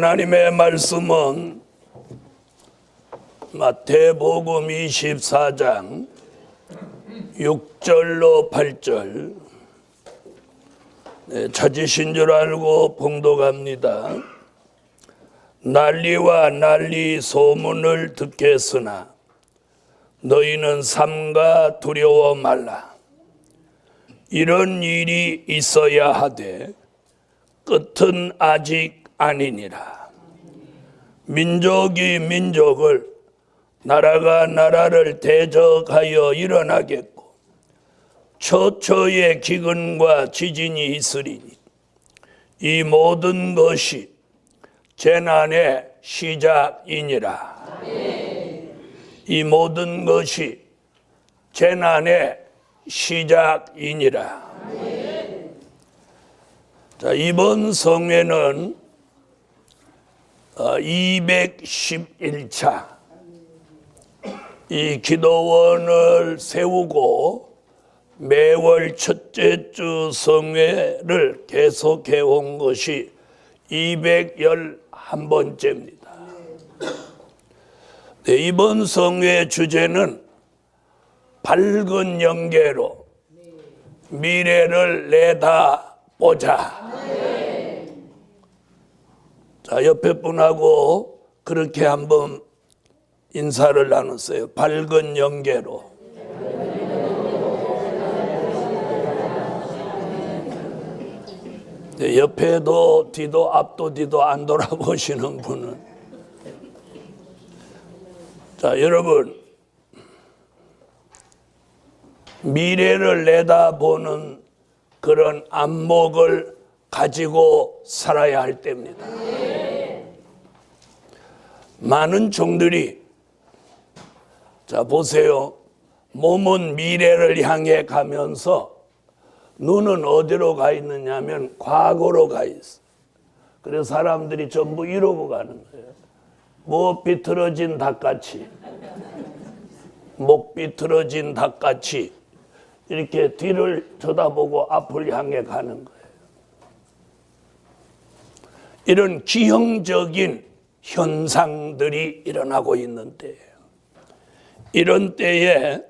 하나님의 말씀은 마태복음 24장 6절로 8절 찾으신 줄 알고 봉독합니다. 난리와 난리 소문을 듣겠으나 너희는 삼가 두려워 말라. 이런 일이 있어야 하되 끝은 아직 아니니라. 민족이 민족을, 나라가 나라를 대적하여 일어나겠고 처처의 기근과 지진이 있으리니 이 모든 것이 재난의 시작이니라. 이 모든 것이 재난의 시작이니라. 자, 이번 성회는 211차 이 기도원을 세우고 매월 첫째 주 성회를 계속해 온 것이 211번째입니다. 네, 이번 성회 주제는 밝은 영계로 미래를 내다보자. 자, 옆에 분하고 그렇게 한번 인사를 나눴어요. 밝은 영계로. 네, 옆에도 뒤도 앞도 뒤도 안 돌아보시는 분은. 자, 여러분, 미래를 내다보는 그런 안목을 가지고 살아야 할 때입니다. 많은 종들이, 자 보세요, 몸은 미래를 향해 가면서 눈은 어디로 가 있느냐면 과거로 가 있어. 그래서 사람들이 전부 이러고 가는 거예요. 목 비틀어진 닭같이, 목 비틀어진 닭같이 이렇게 뒤를 쳐다보고 앞을 향해 가는 거예요. 이런 기형적인 현상들이 일어나고 있는 때예요. 이런 때에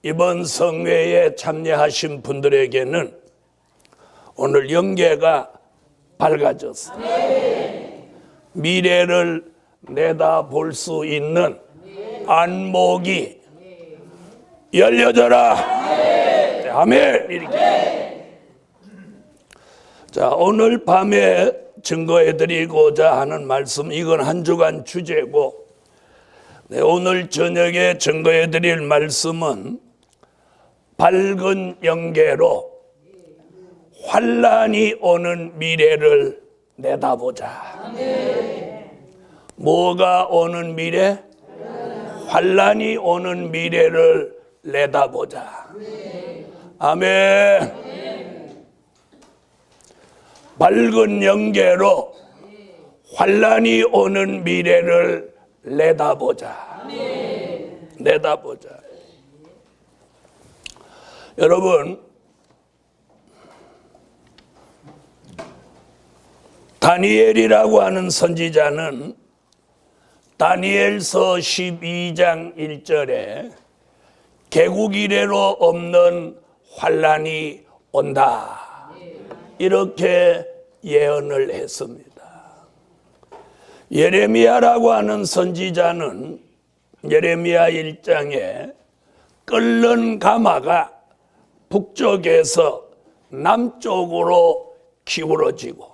이번 성회에 참여하신 분들에게는 오늘 영계가 밝아졌어요. 미래를 내다볼 수 있는 안목이 열려져라. 아멘. 이렇게. 자, 오늘 밤에 증거해드리고자 하는 말씀, 이건 한 주간 주제고, 네, 오늘 저녁에 증거해드릴 말씀은 밝은 영계로 환란이 오는 미래를 내다보자. 뭐가 오는 미래? 환란이 오는 미래를 내다보자. 아멘. 밝은 영계로 환란이 오는 미래를 내다보자. 내다보자. 여러분, 다니엘이라고 하는 선지자는 다니엘서 12장 1절에 개국 이래로 없는 환란이 온다, 이렇게 예언을 했습니다. 예레미야라고 하는 선지자는 예레미야 1장에 끓는 가마가 북쪽에서 남쪽으로 기울어지고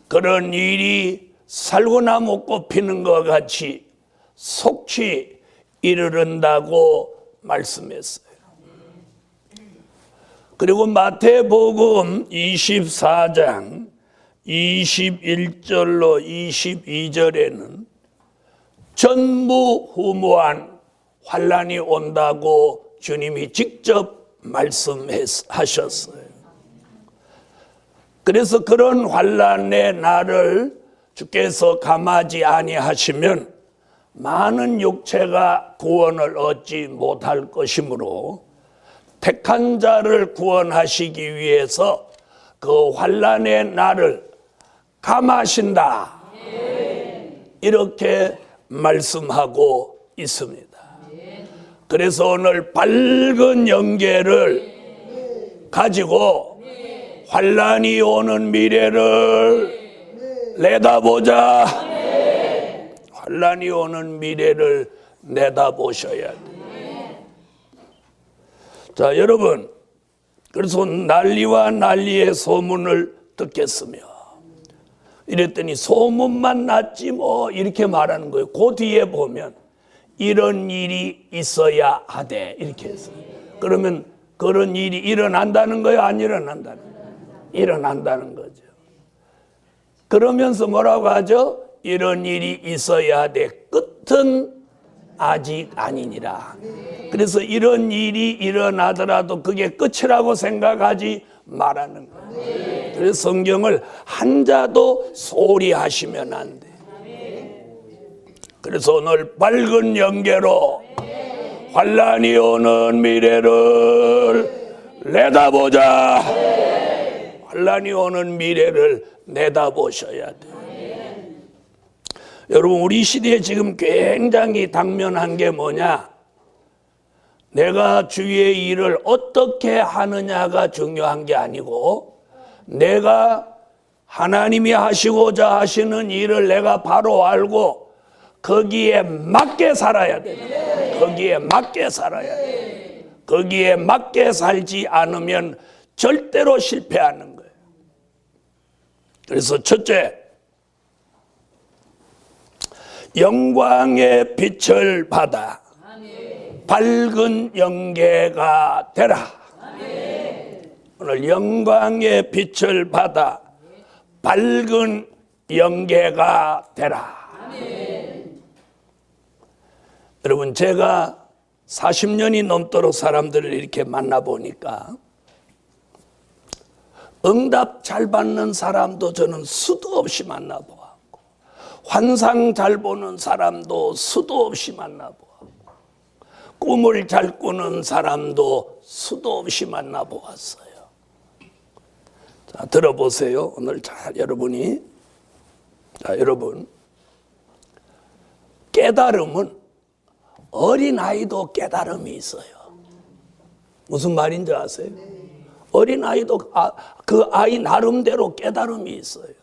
그런 일이 살구나무 꽃피는 것 같이 속히 이르른다고 말씀했어요. 그리고 마태복음 24장 21절로 22절에는 전무후무한 환란이 온다고 주님이 직접 말씀하셨어요. 그래서 그런 환란의 날을 주께서 감하지 아니하시면 많은 육체가 구원을 얻지 못할 것이므로 택한 자를 구원하시기 위해서 그 환란의 날을 감하신다. 이렇게 말씀하고 있습니다. 그래서 오늘 밝은 영계를 가지고 환란이 오는 미래를 내다보자. 환란이 오는 미래를 내다보셔야 돼요. 자, 여러분, 그래서 난리와 난리의 소문을 듣겠으며, 이랬더니 소문만 났지 뭐 이렇게 말하는 거예요. 그 뒤에 보면 이런 일이 있어야 하되 이렇게 했어요. 그러면 그런 일이 일어난다는 거예요? 안 일어난다는 거예요? 일어난다는 거죠. 그러면서 뭐라고 하죠? 이런 일이 있어야 하되 끝은 아직 아니니라. 그래서 이런 일이 일어나더라도 그게 끝이라고 생각하지 말라는 거예요. 그래서 성경을 한자도 소홀히 하시면 안 돼. 그래서 오늘 밝은 영계로 환란이 오는 미래를 내다보자. 환란이 오는 미래를 내다보셔야 돼요. 여러분, 우리 시대에 지금 굉장히 당면한 게 뭐냐? 내가 주의 일을 어떻게 하느냐가 중요한 게 아니고, 내가 하나님이 하시고자 하시는 일을 내가 바로 알고 거기에 맞게 살아야 돼. 거기에 맞게 살아야 돼. 거기에 맞게 살지 않으면 절대로 실패하는 거예요. 그래서 첫째, 영광의 빛을 받아 밝은 영계가 되라. 오늘 영광의 빛을 받아 밝은 영계가 되라. 여러분, 제가 40년이 넘도록 사람들을 이렇게 만나보니까 응답 잘 받는 사람도 저는 수도 없이 만나보았고, 환상 잘 보는 사람도 수도 없이 만나보았고, 꿈을 잘 꾸는 사람도 수도 없이 만나보았어요. 자, 들어보세요. 오늘 잘 여러분이. 자, 여러분, 깨달음은 어린아이도 깨달음이 있어요. 무슨 말인지 아세요? 어린아이도 그 아이 나름대로 깨달음이 있어요.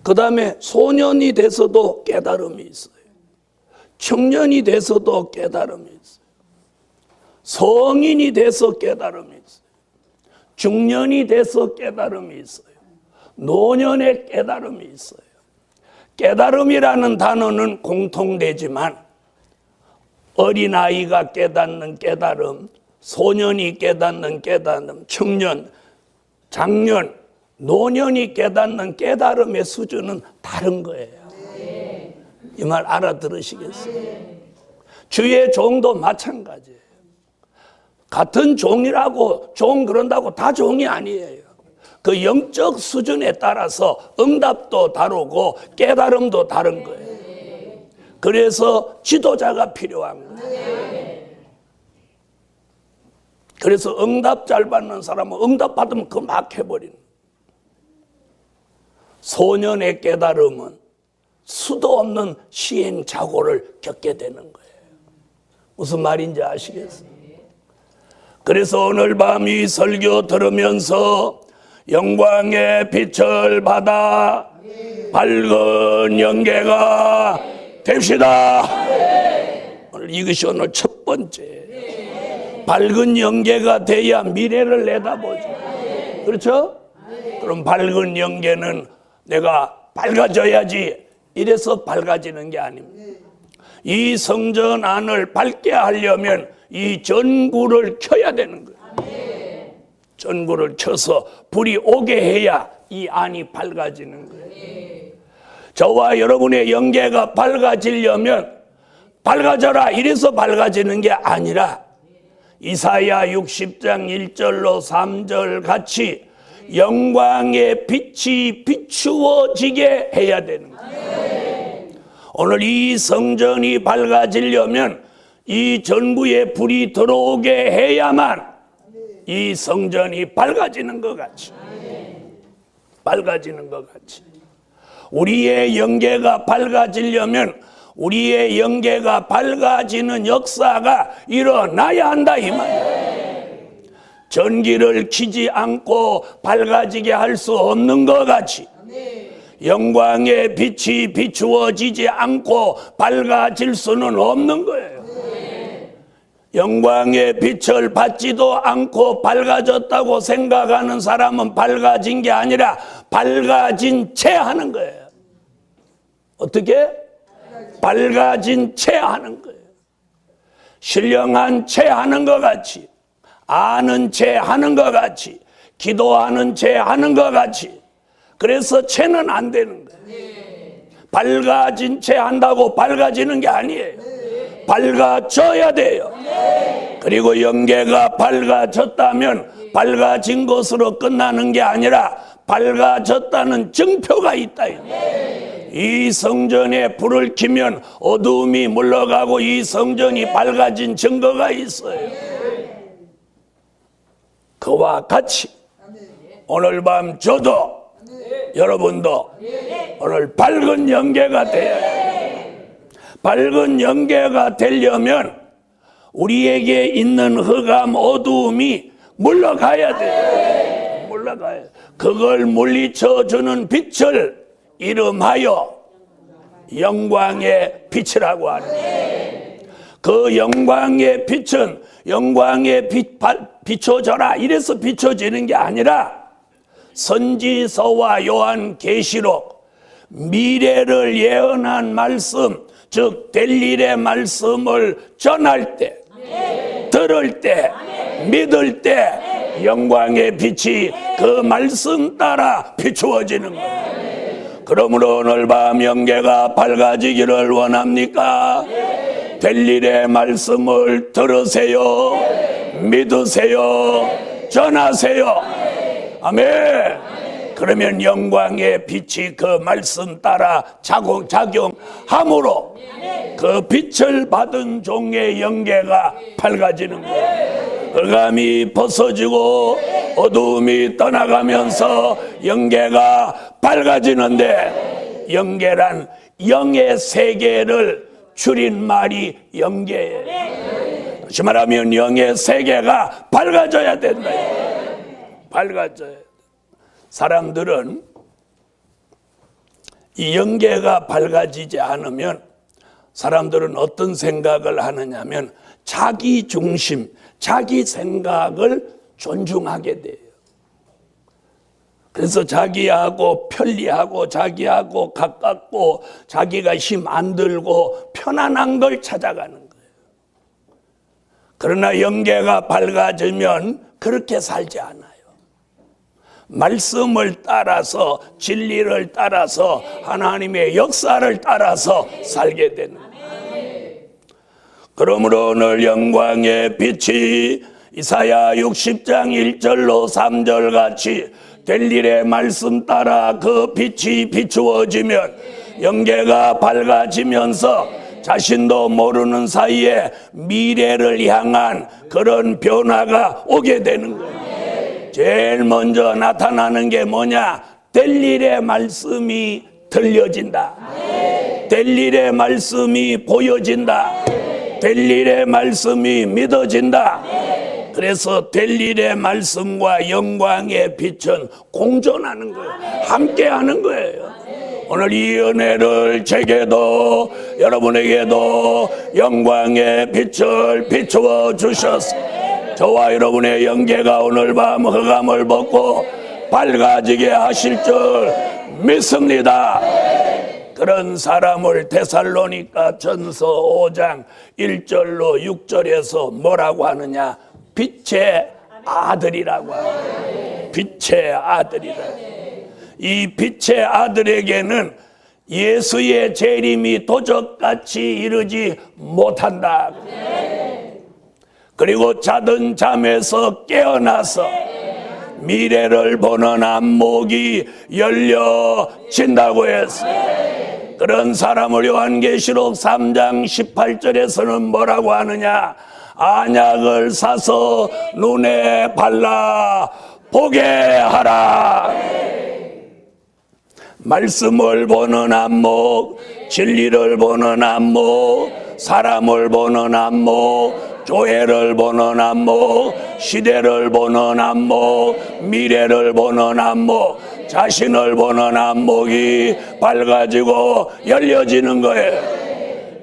그 다음에 소년이 돼서도 깨달음이 있어요. 청년이 돼서도 깨달음이 있어요. 성인이 돼서 깨달음이 있어요. 중년이 돼서 깨달음이 있어요. 노년의 깨달음이 있어요. 깨달음이라는 단어는 공통되지만 어린아이가 깨닫는 깨달음, 소년이 깨닫는 깨달음, 청년, 장년, 노년이 깨닫는 깨달음의 수준은 다른 거예요. 이 말 알아들으시겠어요? 주의 종도 마찬가지예요. 같은 종이라고 종 그런다고 다 종이 아니에요. 그 영적 수준에 따라서 응답도 다르고 깨달음도 다른 거예요. 그래서 지도자가 필요한 거예요. 그래서 응답 잘 받는 사람은 응답 받으면 그 막 해버리는 거예요. 소년의 깨달음은 수도 없는 시행착오를 겪게 되는 거예요. 무슨 말인지 아시겠어요? 그래서 오늘 밤 이 설교 들으면서 영광의 빛을 받아 밝은 영계가 됩시다. 오늘 이것이 오늘 첫 번째. 밝은 영계가 돼야 미래를 내다보죠. 그렇죠? 그럼 밝은 영계는 내가 밝아져야지 이래서 밝아지는 게 아닙니다. 이 성전 안을 밝게 하려면 이 전구를 켜야 되는 거예요. 전구를 켜서 불이 오게 해야 이 안이 밝아지는 거예요. 저와 여러분의 영계가 밝아지려면 밝아져라 이래서 밝아지는 게 아니라 이사야 60장 1절로 3절 같이 영광의 빛이 비추어지게 해야 되는 거예요. 오늘 이 성전이 밝아지려면 이 전구에 불이 들어오게 해야만 이 성전이 밝아지는 것 같이, 밝아지는 것 같이. 우리의 영계가 밝아지려면 우리의 영계가 밝아지는 역사가 일어나야 한다 이 말이에요. 전기를 켜지 않고 밝아지게 할 수 없는 것 같이 영광의 빛이 비추어지지 않고 밝아질 수는 없는 거예요. 영광의 빛을 받지도 않고 밝아졌다고 생각하는 사람은 밝아진 게 아니라 밝아진 채 하는 거예요. 어떻게? 밝아진 채 하는 거예요. 신령한 채 하는 것 같이, 아는 채 하는 것 같이, 기도하는 채 하는 것 같이. 그래서 채는 안 되는 거예요. 밝아진 채 한다고 밝아지는 게 아니에요. 밝아져야 돼요. 그리고 영계가 밝아졌다면 밝아진 것으로 끝나는 게 아니라 밝아졌다는 증표가 있다. 이 성전에 불을 켜면 어두움이 물러가고 이 성전이 밝아진 증거가 있어요. 그와 같이 오늘 밤 저도 여러분도 오늘 밝은 영계가 돼야 해요. 밝은 영계가 되려면 우리에게 있는 흑암 어두움이 물러가야 돼요. 물러가야. 그걸 물리쳐주는 빛을 이름하여 영광의 빛이라고 하는 거예요. 그 영광의 빛은 영광의 빛 비춰져라 이래서 비춰지는 게 아니라 선지서와 요한계시록 미래를 예언한 말씀 즉 될 일의 말씀을 전할 때 들을 때 믿을 때 영광의 빛이 그 말씀 따라 비추어지는 거예요. 그러므로 오늘 밤 영계가 밝아지기를 원합니까? 될 일의 말씀을 들으세요. 믿으세요. 전하세요. 아멘. 그러면 영광의 빛이 그 말씀 따라 작용함으로 그 빛을 받은 종의 영계가 밝아지는 거예요. 흑암이 벗어지고 어두움이 떠나가면서 영계가 밝아지는데 영계란 영의 세계를 줄인 말이 영계예요. 다시 말하면 영의 세계가 밝아져야 된다. 밝아져야 돼. 사람들은 이 영계가 밝아지지 않으면 사람들은 어떤 생각을 하느냐면 자기 중심, 자기 생각을 존중하게 돼요. 그래서 자기하고 편리하고 자기하고 가깝고 자기가 힘 안 들고 편안한 걸 찾아가는 거예요. 그러나 영계가 밝아지면 그렇게 살지 않아요. 말씀을 따라서 진리를 따라서 하나님의 역사를 따라서 살게 되는 거예요. 그러므로 오늘 영광의 빛이 이사야 60장 1절로 3절 같이 될 일의 말씀 따라 그 빛이 비추어지면 영계가 밝아지면서 자신도 모르는 사이에 미래를 향한 그런 변화가 오게 되는 거예요. 제일 먼저 나타나는 게 뭐냐? 될 일의 말씀이 들려진다. 될 일의 말씀이 보여진다. 될 일의 말씀이 믿어진다. 그래서 될 일의 말씀과 영광의 빛은 공존하는 거예요. 함께하는 거예요. 오늘 이 은혜를 제게도 여러분에게도 영광의 빛을 비추어 주셨습니다. 저와 여러분의 영계가 오늘 밤 흑암을 벗고 밝아지게 하실 줄 믿습니다. 그런 사람을 데살로니가 전서 5장 1절로 6절에서 뭐라고 하느냐? 빛의 아들이라고 하느냐. 빛의 아들이라. 이 빛의 아들에게는 예수의 재림이 도적같이 이르지 못한다. 그리고 자던 잠에서 깨어나서 미래를 보는 안목이 열려진다고 했어요. 그런 사람을 요한계시록 3장 18절에서는 뭐라고 하느냐? 안약을 사서 눈에 발라 보게 하라. 말씀을 보는 안목, 진리를 보는 안목, 사람을 보는 안목, 교회를 보는 안목, 시대를 보는 안목, 미래를 보는 안목, 자신을 보는 안목이 밝아지고 열려지는 거예요.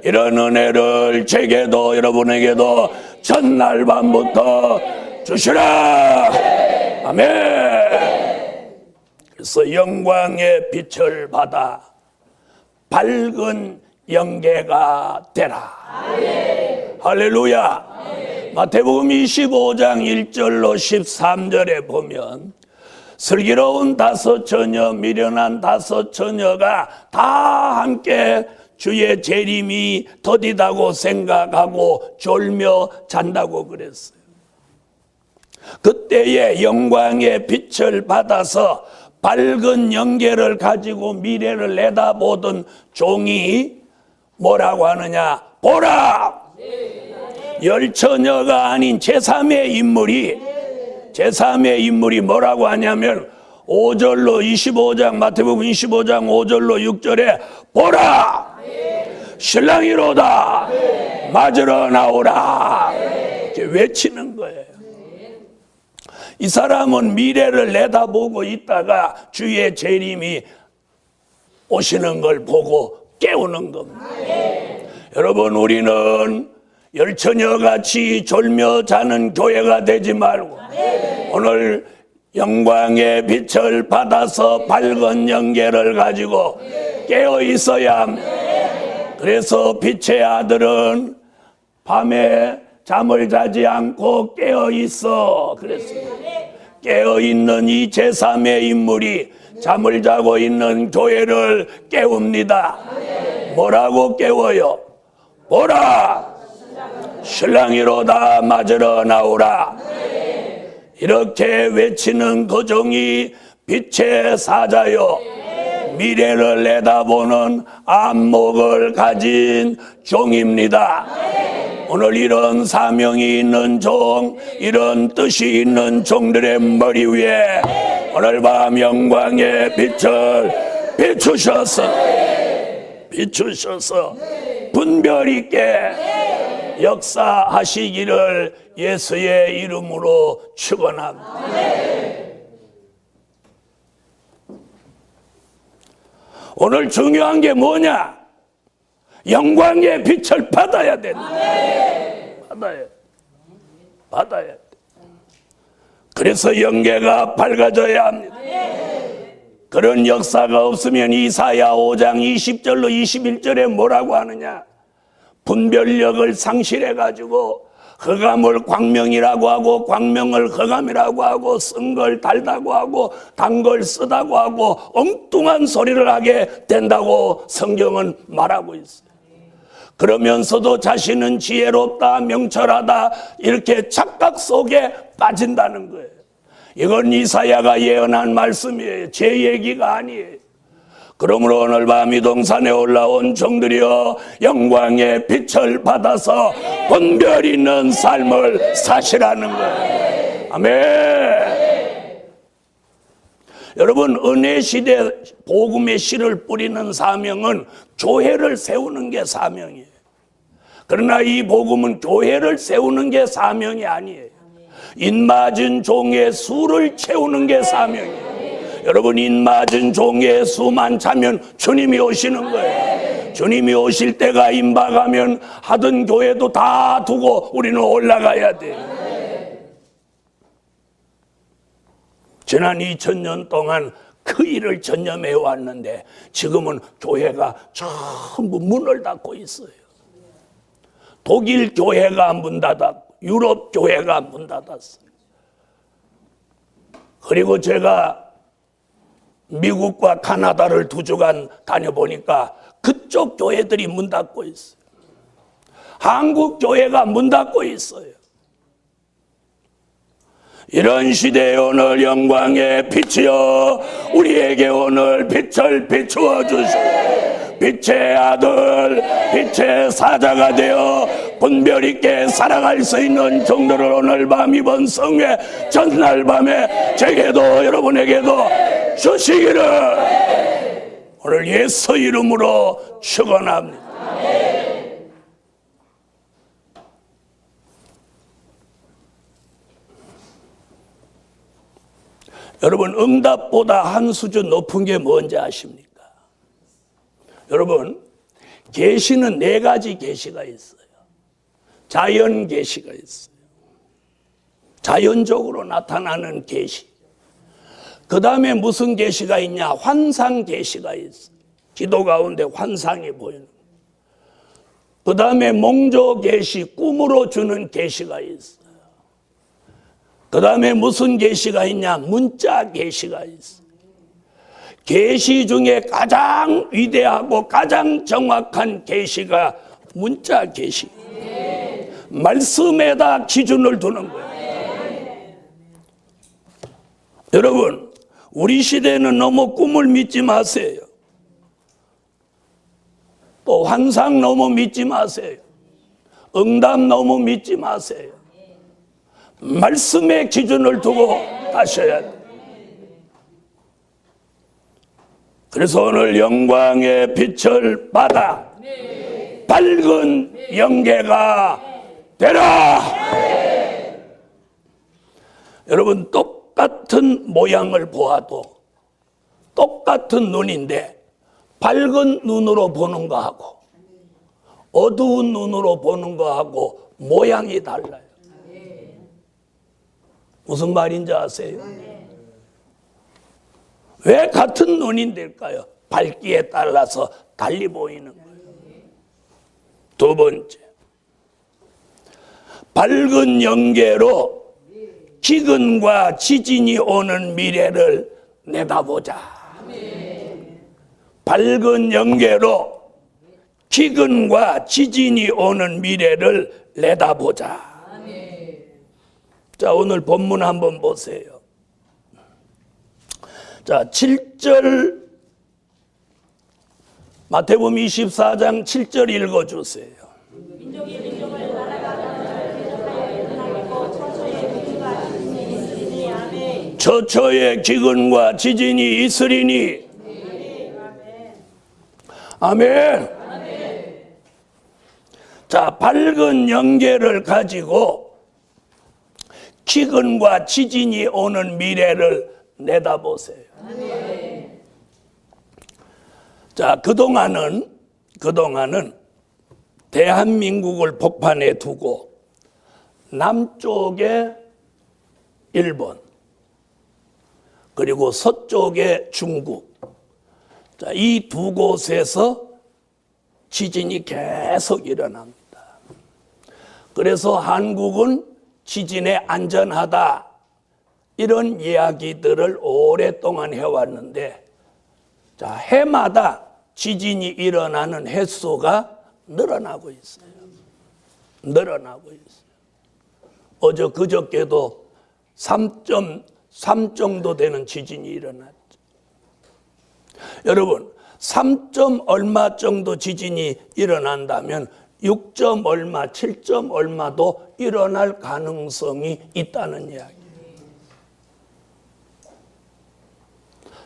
이런 은혜를 제게도 여러분에게도 첫날 밤부터 주시라. 아멘. 그래서 영광의 빛을 받아 밝은 영계가 되라. 아멘. 할렐루야. 아멘. 마태복음 25장 1절로 13절에 보면 슬기로운 5 처녀, 미련한 5 처녀가 다 함께 주의 재림이 더디다고 생각하고 졸며 잔다고 그랬어요. 그때의 영광의 빛을 받아서 밝은 영계를 가지고 미래를 내다보던 종이 뭐라고 하느냐? 보라! 10 처녀가 아닌 제3의 인물이 뭐라고 하냐면 5절로 25장 마태복음 25장 5절로 6절에 보라! 신랑이로다! 맞으러 나오라! 이렇게 외치는 거예요. 이 사람은 미래를 내다보고 있다가 주의 재림이 오시는 걸 보고 깨우는 겁니다. 여러분, 우리는 열처녀같이 졸며 자는 교회가 되지 말고 오늘 영광의 빛을 받아서 밝은 영계를 가지고 깨어 있어야 합니다. 그래서 빛의 아들은 밤에 잠을 자지 않고 깨어 있어 그랬습니다. 깨어 있는 이 제3의 인물이 잠을 자고 있는 교회를 깨웁니다. 뭐라고 깨워요? 보라! 신랑이로다 맞으러 나오라. 이렇게 외치는 그 종이 빛의 사자요, 미래를 내다보는 안목을 가진 종입니다. 오늘 이런 사명이 있는 종, 이런 뜻이 있는 종들의 머리 위에 오늘 밤 영광의 빛을 비추셔서 분별 있게 역사하시기를 예수의 이름으로 축원합니다. 오늘 중요한 게 뭐냐? 영광의 빛을 받아야 된다. 받아야 돼. 그래서 영계가 밝아져야 합니다. 그런 역사가 없으면 이사야 5장 20절로 21절에 뭐라고 하느냐? 분별력을 상실해가지고 흑암을 광명이라고 하고 광명을 흑암이라고 하고 쓴 걸 달다고 하고 단 걸 쓰다고 하고 엉뚱한 소리를 하게 된다고 성경은 말하고 있어요. 그러면서도 자신은 지혜롭다, 명철하다 이렇게 착각 속에 빠진다는 거예요. 이건 이사야가 예언한 말씀이에요. 제 얘기가 아니에요. 그러므로 오늘 밤 이 동산에 올라온 종들이여 영광의 빛을 받아서 분별 있는 삶을 사시라는 거예요. 아멘. 여러분, 은혜 시대 복음의 씨를 뿌리는 사명은 교회를 세우는 게 사명이에요. 그러나 이 복음은 교회를 세우는 게 사명이 아니에요. 인맞은 종의 수를 채우는 게 사명이에요. 여러분, 인맞은 종의 수만 차면 주님이 오시는 거예요. 주님이 오실 때가 임박하면 하던 교회도 다 두고 우리는 올라가야 돼요. 지난 2000년 동안 그 일을 전념해 왔는데 지금은 교회가 전부 문을 닫고 있어요. 독일 교회가 문 닫았고 유럽 교회가 문 닫았어요. 그리고 제가 미국과 카나다를 2주간 다녀보니까 그쪽 교회들이 문 닫고 있어요. 한국 교회가 문 닫고 있어요. 이런 시대에 오늘 영광의 빛이여 우리에게 오늘 빛을 비추어 주시오. 빛의 아들, 빛의 사자가 되어 분별 있게 살아갈 수 있는 종들을 오늘 밤 이번 성회 전날 밤에 제게도 여러분에게도 주시기를 오늘 예수 이름으로 축원합니다. 여러분, 응답보다 한 수준 높은 게 뭔지 아십니까? 여러분, 계시는 네 가지 계시가 있어요. 자연 계시가 있어요. 자연적으로 나타나는 계시. 그 다음에 무슨 계시가 있냐? 환상 계시가 있어요. 기도 가운데 환상이 보이는. 그 다음에 몽조 계시, 꿈으로 주는 계시가 있어요. 그 다음에 무슨 계시가 있냐? 문자 계시가 있어요. 계시 중에 가장 위대하고 가장 정확한 계시가 문자 계시. 말씀에다 기준을 두는 거예요. 여러분, 우리 시대는 너무 꿈을 믿지 마세요. 또 환상 너무 믿지 마세요. 응답 너무 믿지 마세요. 말씀의 기준을 두고 가셔야 돼요. 그래서 오늘 영광의 빛을 받아 밝은 영계가 되라. 여러분, 똑같은 모양을 보아도 똑같은 눈인데 밝은 눈으로 보는 거하고 어두운 눈으로 보는 거하고 모양이 달라요. 무슨 말인지 아세요? 왜 같은 눈인데일까요? 밝기에 따라서 달리 보이는 거예요. 두 번째, 밝은 영계로 기근과 지진이 오는 미래를 내다보자. 밝은 영계로 기근과 지진이 오는 미래를 내다보자. 자, 오늘 본문 한번 보세요. 자, 7절, 마태복음 24장 7절 읽어주세요. 처처의 기근과 지진이 있으리니. 아멘. 자, 밝은 영계를 가지고 기근과 지진이 오는 미래를 내다보세요. 자, 그동안은 대한민국을 복판에 두고 남쪽에 일본, 그리고 서쪽에 중국, 자, 이 두 곳에서 지진이 계속 일어납니다. 그래서 한국은 지진에 안전하다, 이런 이야기들을 오랫동안 해왔는데, 자, 해마다 지진이 일어나는 횟수가 늘어나고 있어요. 늘어나고 있어요. 어제 그저께도 3.3 정도 되는 지진이 일어났죠. 여러분, 3점 얼마 정도 지진이 일어난다면 6점 얼마, 7점 얼마도 일어날 가능성이 있다는 이야기예요.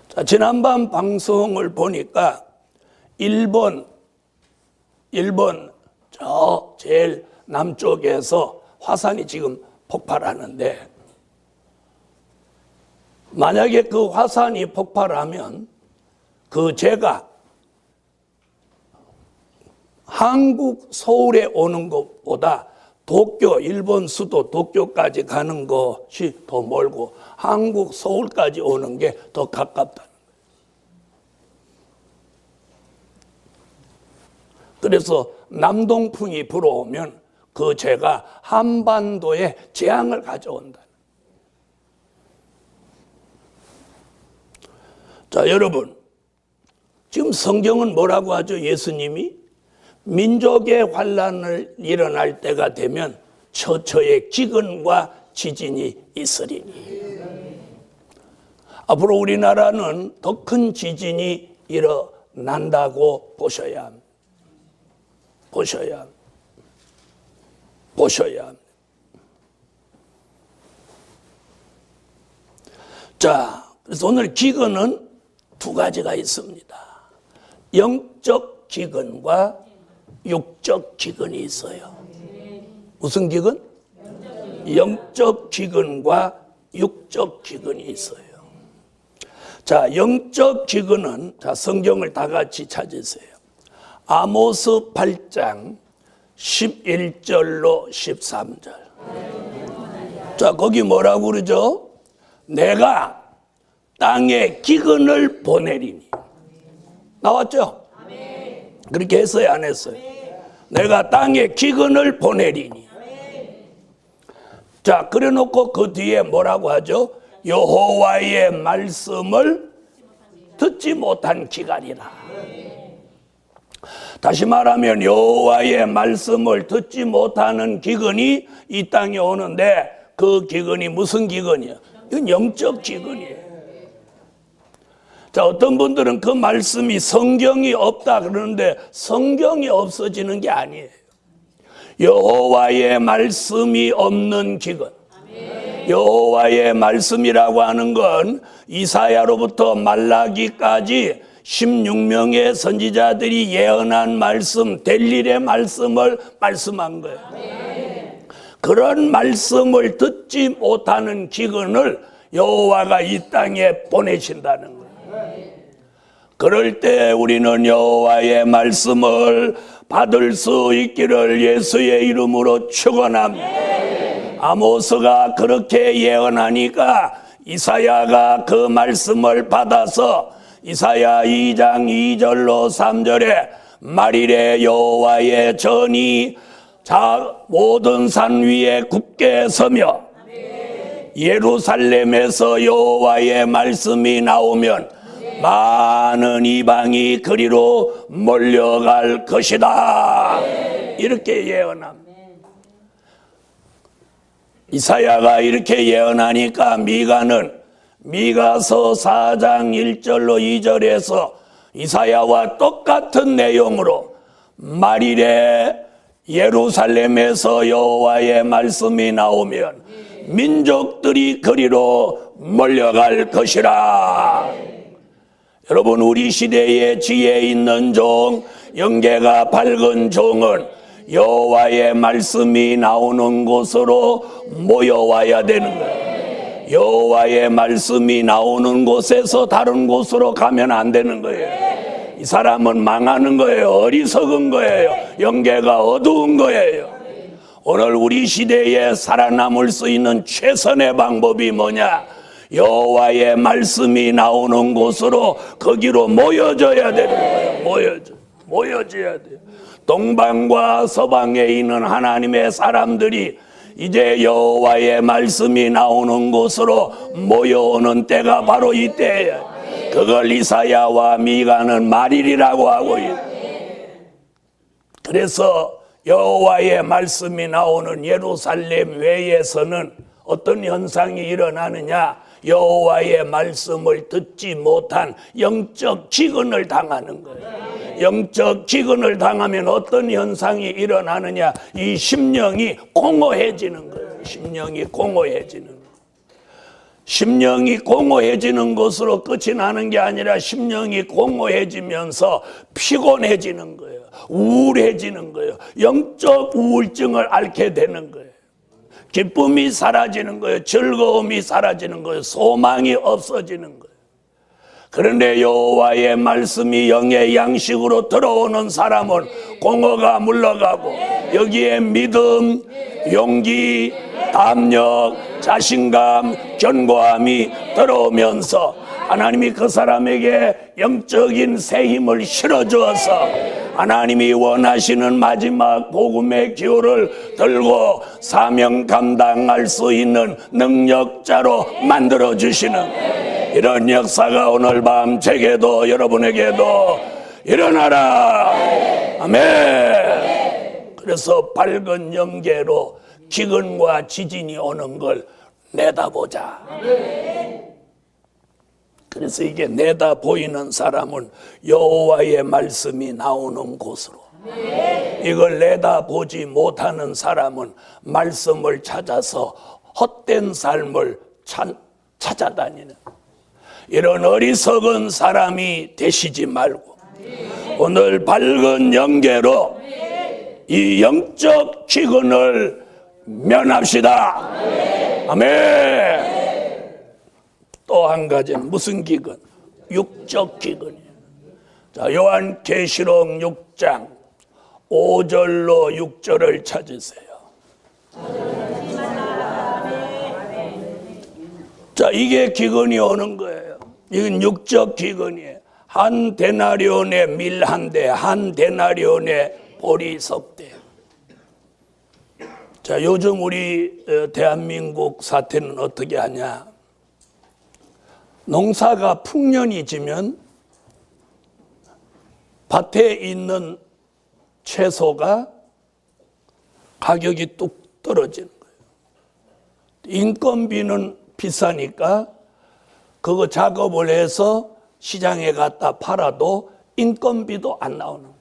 자, 지난번 방송을 보니까 일본 저 제일 남쪽에서 화산이 지금 폭발하는데, 만약에 그 화산이 폭발하면 그 제가 한국 서울에 오는 것보다 도쿄, 일본 수도 도쿄까지 가는 것이 더 멀고 한국 서울까지 오는 게 더 가깝다는 거예요. 그래서 남동풍이 불어오면 그 재가 한반도에 재앙을 가져온다. 자, 여러분, 지금 성경은 뭐라고 하죠? 예수님이 민족의 환난을 일어날 때가 되면 처처의 기근과 지진이 있으리니. 앞으로 우리나라는 더 큰 지진이 일어난다고 보셔야 합니다. 보셔야 합니다. 자, 그래서 오늘 기근은 두 가지가 있습니다. 영적 기근과 육적 기근이 있어요. 무슨 기근? 영적 기근과 육적 기근이 있어요. 자, 영적 기근은, 자, 성경을 다 같이 찾으세요. 아모스 8장 11절로 13절. 자, 거기 뭐라고 그러죠? 내가 땅에 기근을 보내리니. 나왔죠? 그렇게 했어요, 안 했어요? 내가 땅에 기근을 보내리니. 자, 그래 놓고 그 뒤에 뭐라고 하죠? 여호와의 말씀을 듣지 못한 기간이라. 다시 말하면 여호와의 말씀을 듣지 못하는 기근이 이 땅에 오는데, 그 기근이 무슨 기근이에요? 이건 영적 기근이에요. 자, 어떤 분들은 그 말씀이 성경이 없다 그러는데 성경이 없어지는 게 아니에요. 여호와의 말씀이 없는 기근. 여호와의 말씀이라고 하는 건 이사야로부터 말라기까지 16명의 선지자들이 예언한 말씀, 될 일의 말씀을 말씀한 거예요. 그런 말씀을 듣지 못하는 기근을 여호와가 이 땅에 보내신다는 거예요. 그럴 때 우리는 여호와의 말씀을 받을 수 있기를 예수의 이름으로 축원합니다. 아모스가 그렇게 예언하니까 이사야가 그 말씀을 받아서 이사야 2장 2절로 3절에 말일에 여호와의 전이 모든 산 위에 굳게 서며 예루살렘에서 여호와의 말씀이 나오면 많은 이방이 그리로 몰려갈 것이다. 이렇게 예언합니다. 이사야가 이렇게 예언하니까 미가서 4장 1절로 2절에서 이사야와 똑같은 내용으로 말일에 예루살렘에서 여호와의 말씀이 나오면 민족들이 그리로 몰려갈 것이라. 여러분, 우리 시대에 지혜 있는 종, 영계가 밝은 종은 여호와의 말씀이 나오는 곳으로 모여와야 되는 거예요. 여호와의 말씀이 나오는 곳에서 다른 곳으로 가면 안 되는 거예요. 이 사람은 망하는 거예요. 어리석은 거예요. 영계가 어두운 거예요. 오늘 우리 시대에 살아남을 수 있는 최선의 방법이 뭐냐? 여호와의 말씀이 나오는 곳으로, 거기로 모여져야 되는 거예요. 모여져야 돼요. 동방과 서방에 있는 하나님의 사람들이 이제 여호와의 말씀이 나오는 곳으로 모여오는 때가 바로 이때예요. 그걸 이사야와 미가는 말일이라고 하고 있어요. 그래서 여호와의 말씀이 나오는 예루살렘 외에서는 어떤 현상이 일어나느냐? 여호와의 말씀을 듣지 못한 영적 기근을 당하는 거예요. 영적 기근을 당하면 어떤 현상이 일어나느냐? 이 심령이 공허해지는 거예요. 심령이 공허해지는 거예요. 심령이 공허해지는 것으로 끝이 나는 게 아니라 심령이 공허해지면서 피곤해지는 거예요. 우울해지는 거예요. 영적 우울증을 앓게 되는 거예요. 기쁨이 사라지는 거예요. 즐거움이 사라지는 거예요. 소망이 없어지는 거예요. 그런데 여호와의 말씀이 영의 양식으로 들어오는 사람은 공허가 물러가고 여기에 믿음, 용기, 담력, 자신감, 견고함이 들어오면서 하나님이 그 사람에게 영적인 새 힘을 실어주어서 하나님이 원하시는 마지막 복음의 기호를 들고 사명 감당할 수 있는 능력자로 만들어주시는 이런 역사가 오늘 밤 제게도 여러분에게도 일어나라. 아멘. 그래서 밝은 영계로 기근과 지진이 오는 걸 내다보자. 그래서 이게 내다 보이는 사람은 여호와의 말씀이 나오는 곳으로, 이걸 내다보지 못하는 사람은 말씀을 찾아서 헛된 삶을 찾아다니는 이런 어리석은 사람이 되시지 말고 오늘 밝은 영계로 이 영적 기근을 면합시다. 아멘. 또 한 가지는 무슨 기근? 육적 기근이에요. 자, 요한계시록 6장 5절로 6절을 찾으세요. 자, 이게 기근이 오는 거예요. 이건 육적 기근이에요. 한 데나리온의 밀 한 대, 한 데나리온의 보리석 대. 자, 요즘 우리 대한민국 사태는 어떻게 하냐? 농사가 풍년이 지면 밭에 있는 채소가 가격이 뚝 떨어지는 거예요. 인건비는 비싸니까 그거 작업을 해서 시장에 갖다 팔아도 인건비도 안 나오는 거예요.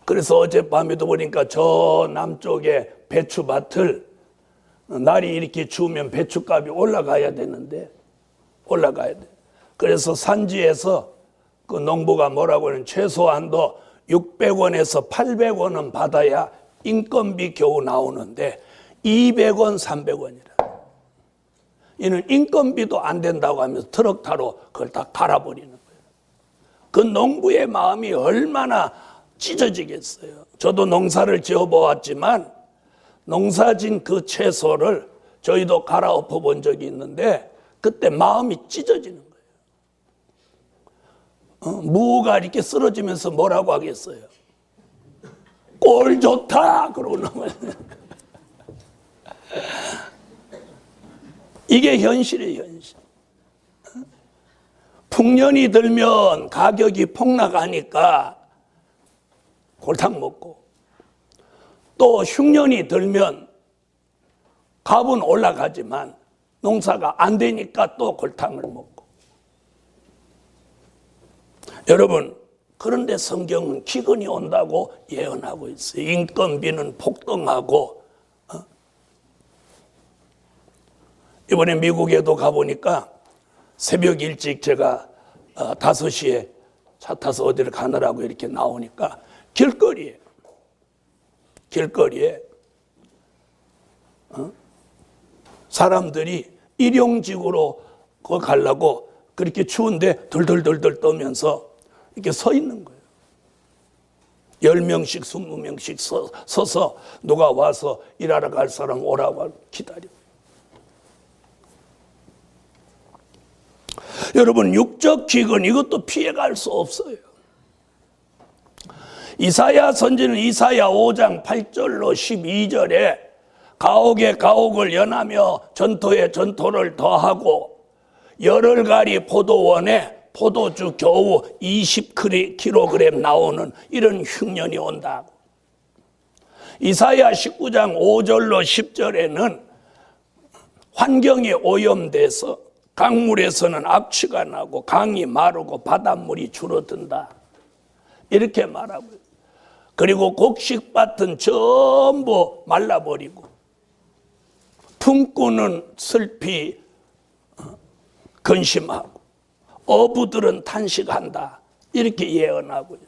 그래서 어젯밤에도 보니까 저 남쪽에 배추밭을 날이 이렇게 추우면 배추값이 올라가야 되는데 올라가야 돼. 그래서 산지에서 그 농부가 뭐라고 하는 최소한도 600원에서 800원은 받아야 인건비 겨우 나오는데 200원, 300원이라. 이는 인건비도 안 된다고 하면서 트럭 타러 그걸 다 갈아버리는 거예요. 그 농부의 마음이 얼마나 찢어지겠어요. 저도 농사를 지어보았지만 농사진 그 채소를 저희도 갈아엎어 본 적이 있는데 그때 마음이 찢어지는 거예요. 무가 이렇게 쓰러지면서 뭐라고 하겠어요? 꼴 좋다! 그러고 나면 이게 현실이에요, 현실. 풍년이 들면 가격이 폭락하니까 골탕 먹고, 또 흉년이 들면 값은 올라가지만 농사가 안 되니까 또 골탕을 먹고. 여러분, 그런데 성경은 기근이 온다고 예언하고 있어요. 인건비는 폭등하고. 이번에 미국에도 가보니까 새벽 일찍 제가 5시에 차 타서 어디를 가느라고 이렇게 나오니까 길거리에 사람들이 일용직으로 거기 가려고 그렇게 추운데 덜덜덜덜 떠면서 이렇게 서 있는 거예요. 10명씩 20명씩 서서 누가 와서 일하러 갈 사람 오라고 기다려. 여러분, 육적 기근 이것도 피해갈 수 없어요. 이사야 선지는 이사야 5장 8절로 12절에 가옥에 가옥을 연하며 전토에 전토를 더하고 열흘가리 포도원에 포도주 겨우 20kg 나오는 이런 흉년이 온다고. 이사야 19장 5절로 10절에는 환경이 오염돼서 강물에서는 악취가 나고 강이 마르고 바닷물이 줄어든다. 이렇게 말하고요. 그리고 곡식밭은 전부 말라버리고 품꾼은 슬피 근심하고 어부들은 탄식한다. 이렇게 예언하고요.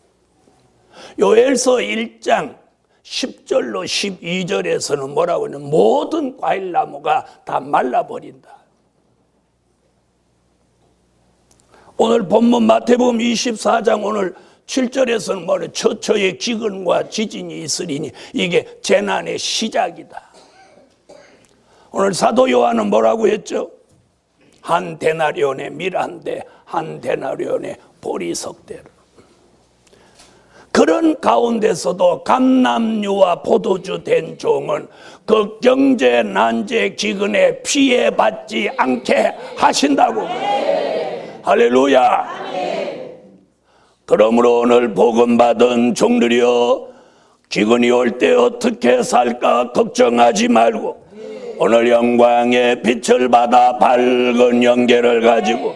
요엘서 1장 10절로 12절에서는 뭐라고 하냐면 모든 과일나무가 다 말라버린다. 오늘 본문 마태복음 24장 오늘 7절에서는 뭐래? 처처의 기근과 지진이 있으리니 이게 재난의 시작이다. 오늘 사도 요한은 뭐라고 했죠? 한 데나리온의 밀 한 대, 한 데나리온의 보리석대로. 그런 가운데서도 감람류와 포도주 된 종은 그 경제 난제 기근에 피해받지 않게 하신다고. 할렐루야. 그러므로 오늘 복음 받은 종들이여, 기근이 올 때 어떻게 살까 걱정하지 말고 오늘 영광의 빛을 받아 밝은 영계를 가지고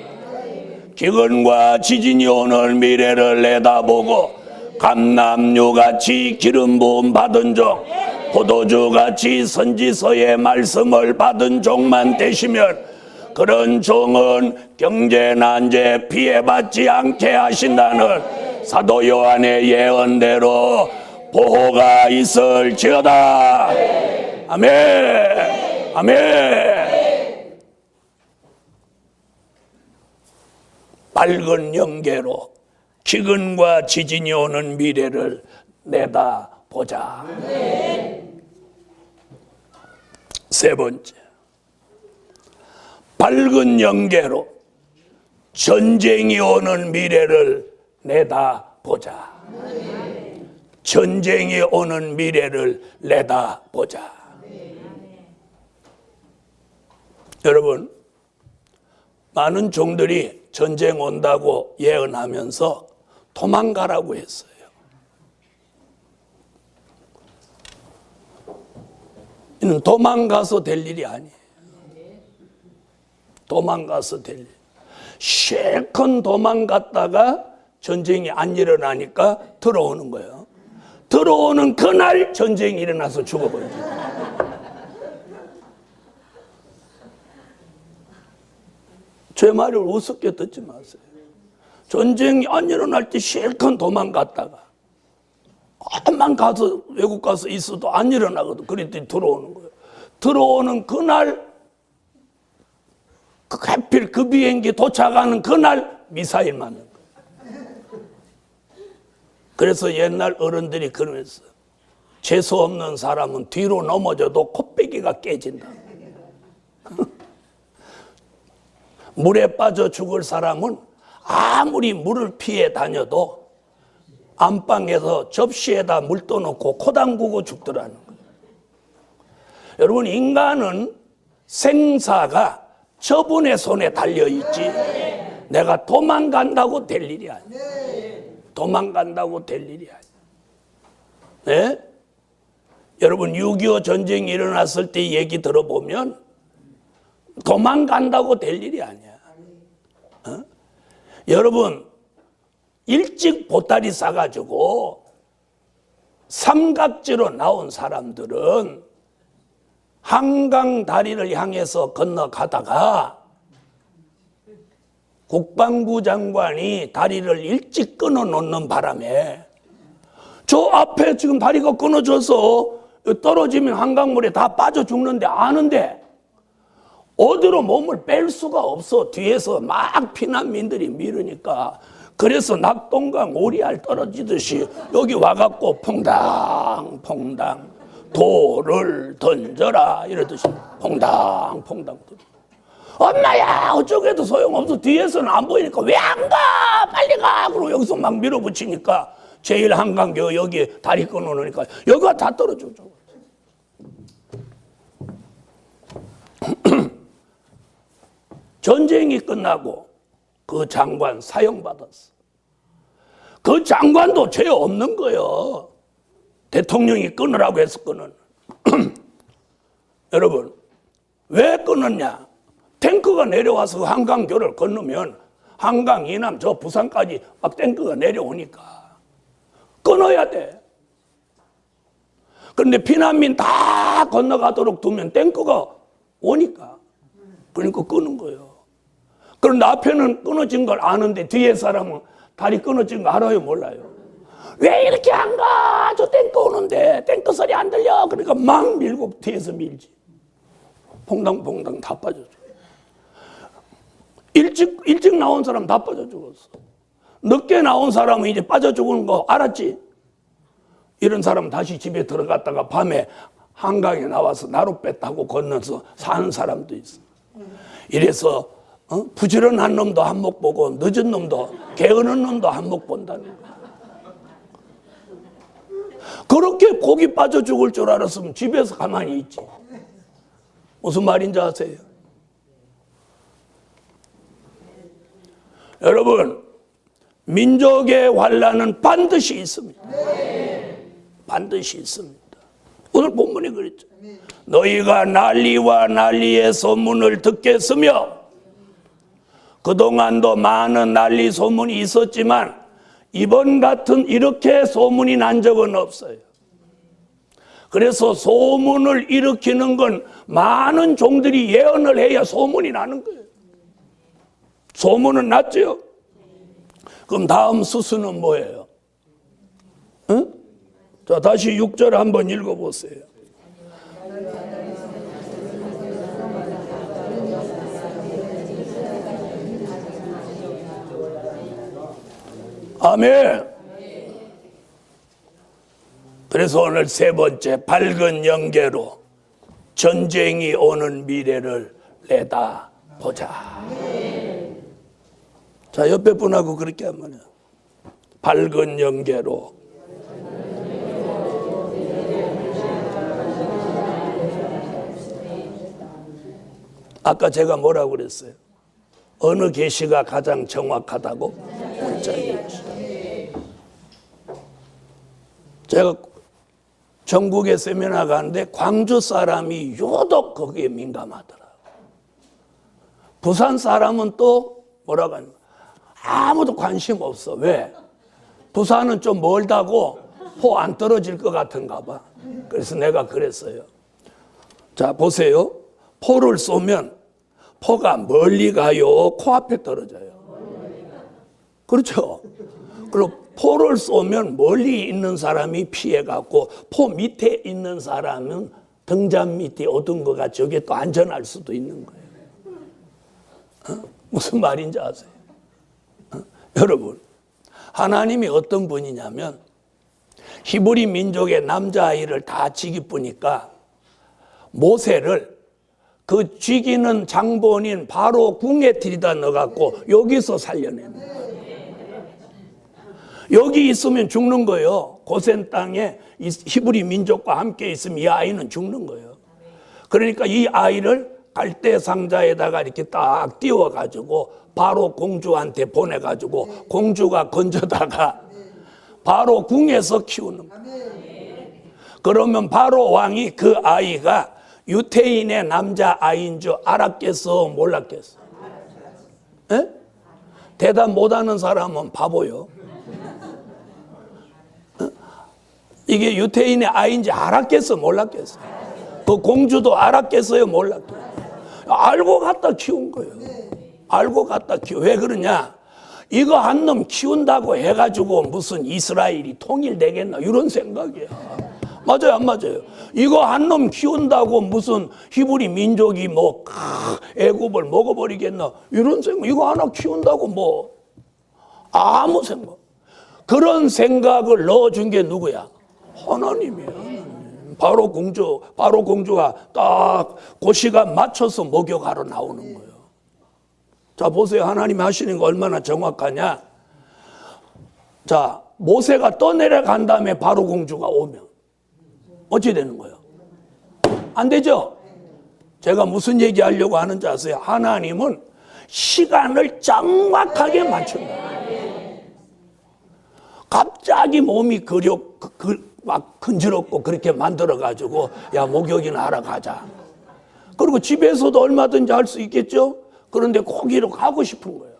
기근과 지진이 오늘 미래를 내다보고 감람류같이 기름 부음 받은 종, 포도주같이 선지서의 말씀을 받은 종만 되시면 그런 종은 경제 난제 피해받지 않게 하신다는 사도 요한의 예언대로 보호가 있을지어다. 아멘. 아멘. 밝은 영계로 기근과 지진이 오는 미래를 내다보자. 세 번째, 밝은 영계로 전쟁이 오는 미래를 내다보자. 전쟁이 오는 미래를 내다보자. 여러분, 많은 종들이 전쟁 온다고 예언하면서 도망가라고 했어요. 이는 도망가서 될 일이 아니에요. 도망가서 될 일. 실컷 도망갔다가 전쟁이 안 일어나니까 들어오는 거예요. 들어오는 그날 전쟁이 일어나서 죽어버려요. 제 말을 우습게 듣지 마세요. 전쟁이 안 일어날 때 실컷 도망갔다가 한만 가서 외국 가서 있어도 안 일어나거든. 그랬더니 들어오는 거예요. 들어오는 그날 하필 그 비행기 도착하는 그날 미사일 맞는 거예요. 그래서 옛날 어른들이 그러면서 재수 없는 사람은 뒤로 넘어져도 코빼기가 깨진다. 물에 빠져 죽을 사람은 아무리 물을 피해 다녀도 안방에서 접시에다 물 떠놓고 코 담그고 죽더라는 거예요. 여러분, 인간은 생사가 저분의 손에 달려있지 내가 도망간다고 될 일이 아니야. 도망간다고 될 일이 아니야. 네? 여러분, 6.25 전쟁이 일어났을 때 얘기 들어보면 도망간다고 될 일이 아니야. 어? 여러분, 일찍 보따리 싸가지고 삼각지로 나온 사람들은 한강 다리를 향해서 건너가다가 국방부 장관이 다리를 일찍 끊어 놓는 바람에 저 앞에 지금 다리가 끊어져서 떨어지면 한강물에 다 빠져 죽는데 아는데 어디로 몸을 뺄 수가 없어. 뒤에서 막 피난민들이 밀으니까. 그래서 낙동강 오리알 떨어지듯이 여기 와갖고 퐁당퐁당 돌을 던져라 이러듯이 퐁당퐁당. 엄마야 어쩌게도 소용없어. 뒤에서는 안 보이니까 왜 안 가? 빨리 가. 그러고 여기서 막 밀어붙이니까 제일 한강교 여기 다리 끊어놓으니까 여기가 다 떨어져. 전쟁이 끝나고 그 장관 사형받았어. 그 장관도 죄 없는 거예요. 대통령이 끊으라고 해서 끊은. 여러분, 왜 끊었냐? 탱크가 내려와서 한강교를 건너면 한강 이남 저 부산까지 막 탱크가 내려오니까 끊어야 돼. 그런데 피난민 다 건너가도록 두면 탱크가 오니까 그러니까 끊은 거예요. 그런데 앞에는 끊어진 걸 아는데 뒤에 사람은 다리 끊어진 거 알아요, 몰라요? 왜 이렇게 안 가? 저 탱크 오는데 탱크 소리 안 들려? 그러니까 막 밀고 뒤에서 밀지. 퐁당퐁당 다 빠져 죽어. 일찍 나온 사람 다 빠져 죽었어. 늦게 나온 사람은 이제 빠져 죽은 거 알았지? 이런 사람 다시 집에 들어갔다가 밤에 한강에 나와서 나룻배 타고 건너서 사는 사람도 있어. 이래서 부지런한 놈도 한몫 보고 늦은 놈도 게으른 놈도 한몫 본다는 거야. 그렇게 고기 빠져 죽을 줄 알았으면 집에서 가만히 있지. 무슨 말인지 아세요? 여러분, 민족의 환란은 반드시 있습니다. 반드시 있습니다. 오늘 본문에 그랬죠. 너희가 난리와 난리의 소문을 듣겠으며, 그동안도 많은 난리 소문이 있었지만 이번 같은 이렇게 소문이 난 적은 없어요. 그래서 소문을 일으키는 건 많은 종들이 예언을 해야 소문이 나는 거예요. 소문은 났죠? 그럼 다음 수수는 뭐예요? 응? 자, 다시 6절 한번 읽어보세요. 아멘. 그래서 오늘 세 번째, 밝은 영계로 전쟁이 오는 미래를 내다보자. 자, 옆에 분하고 그렇게 하면 밝은 영계로 아까 제가 뭐라고 그랬어요? 어느 계시가 가장 정확하다고? 제가 전국에 세미나 가는데 광주 사람이 유독 거기에 민감하더라고요. 부산 사람은 또 뭐라고 하냐, 아무도 관심 없어. 왜? 부산은 좀 멀다고 포 안 떨어질 것 같은가 봐. 그래서 내가 그랬어요. 자, 보세요. 포를 쏘면 포가 멀리 가요, 코앞에 떨어져요. 그렇죠? 그리고 포를 쏘면 멀리 있는 사람이 피해갖고 포 밑에 있는 사람은 등잔 밑에 어떤 거가 저게 또 안전할 수도 있는 거예요. 무슨 말인지 아세요? 여러분, 하나님이 어떤 분이냐면 히브리 민족의 남자아이를 다 죽이쁘니까 모세를 그 죽이는 장본인 바로 궁에 들이다 넣어갖고 여기서 살려내는 거예요. 여기 있으면 죽는 거예요. 고센 땅에 히브리 민족과 함께 있으면 이 아이는 죽는 거예요. 그러니까 이 아이를 갈대 상자에다가 이렇게 딱 띄워가지고 바로 공주한테 보내가지고 공주가 건져다가 바로 궁에서 키우는 거예요. 그러면 바로 왕이 그 아이가 유태인의 남자 아이인 줄 알았겠어, 몰랐겠어? 에? 대답 못하는 사람은 바보요. 이게 유태인의 아이인지 알았겠어, 몰랐겠어? 그 공주도 알았겠어요, 몰랐겠어요? 알고 갖다 키운 거예요. 알고 갖다 키워. 왜 그러냐? 이거 한 놈 키운다고 해가지고 무슨 이스라엘이 통일되겠나 이런 생각이야. 맞아요, 안 맞아요? 이거 한 놈 키운다고 무슨 히브리 민족이 뭐 애굽을 먹어버리겠나 이런 생각. 이거 하나 키운다고 뭐 아무 생각. 그런 생각을 넣어준 게 누구야? 하나님이야. 바로 공주가 딱 그 시간 맞춰서 목욕하러 나오는 거예요. 자, 보세요. 하나님이 하시는 거 얼마나 정확하냐. 자, 모세가 떠내려간 다음에 바로 공주가 오면 어찌 되는 거예요? 안 되죠? 제가 무슨 얘기 하려고 하는지 아세요? 하나님은 시간을 정확하게 맞춘다. 갑자기 몸이 막 근지럽고 그렇게 만들어가지고 야, 목욕이나 하러 가자. 그리고 집에서도 얼마든지 할 수 있겠죠? 그런데 거기로 가고 싶은 거예요.